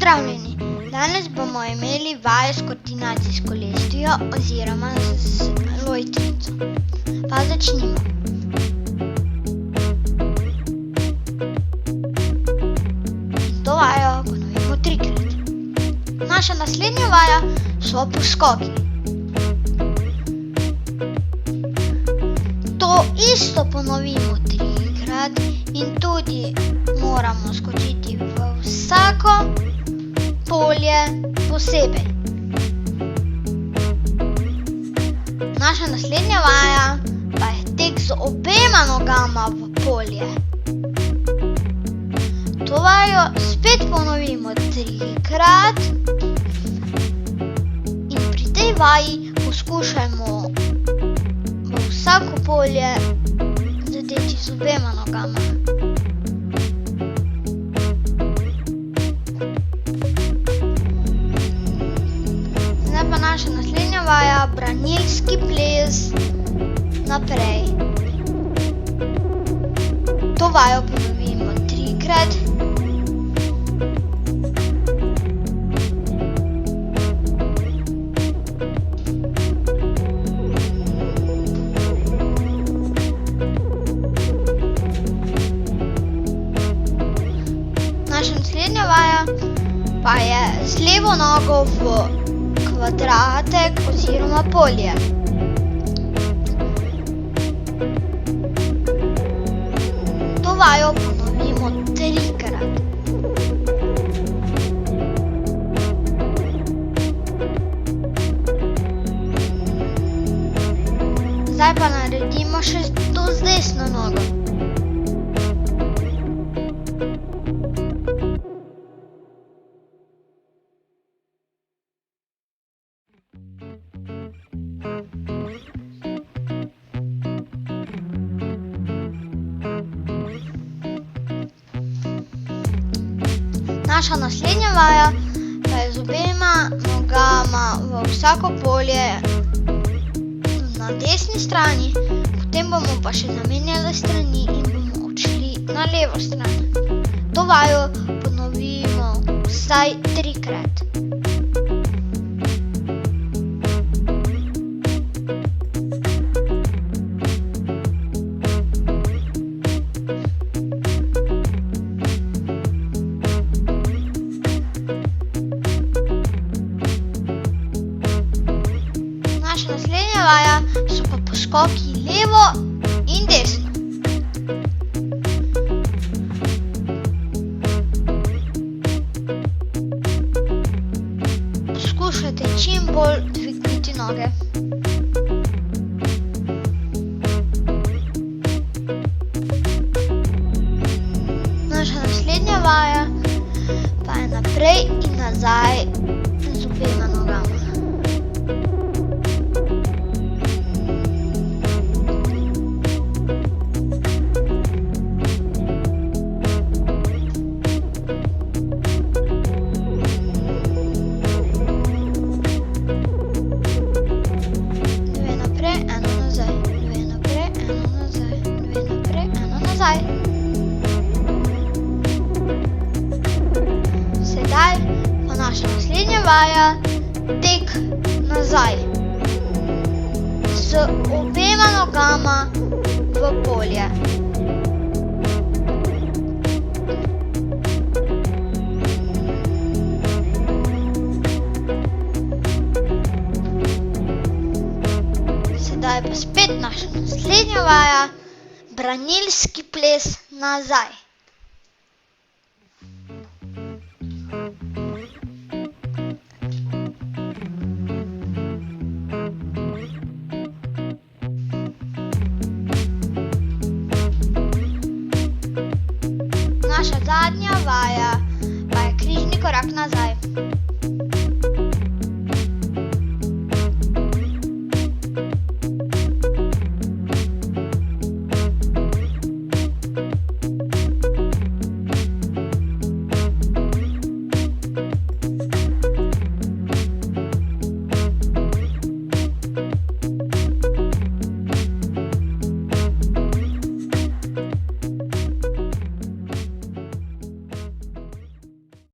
Pozdravljeni! Danes bomo imeli vajo s koordinacijsko lestvijo oziroma z lojtrico. Pa začnimo. In to vajo ponovimo 3-krat. Naša naslednja vaja so poskoki. To isto ponovimo 3-krat in tudi moramo skočiti v vsako polje posebej. Naša naslednja vaja pa je tek z obema nogama v polje. To vajo spet ponovimo 3-krat in pri tej vaji poskušajmo v vsako polje zateči z obema nogama. Zdaj pa naša naslednja vaja, branilski ples naprej. To vajo ponovimo 3-krat. Naša naslednja vaja pa je z levo nogo v kvadratek oziroma polje. To vajo ponovimo 3-krat. Zdaj pa naredimo še to z desno nogo. Naša naslednja vaja pa je z obema nogama v vsako polje na desni strani, potem bomo pa še zamenjali strani in bomo odšli na levo stran. To vajo ponovimo vsaj 3-krat. Naša naslednja vaja so pa poskoki levo in desno. Poskušajte čim bolj dvigniti noge. Naša naslednja vaja pa je naprej in nazaj z obema nogama. Sedaj pa naša naslednja vaja, tek nazaj z obema nogama v polje. Sedaj pa spet naša naslednja vaja, branilski ples nazaj. Naša zadnja vaja pa je križni korak nazaj.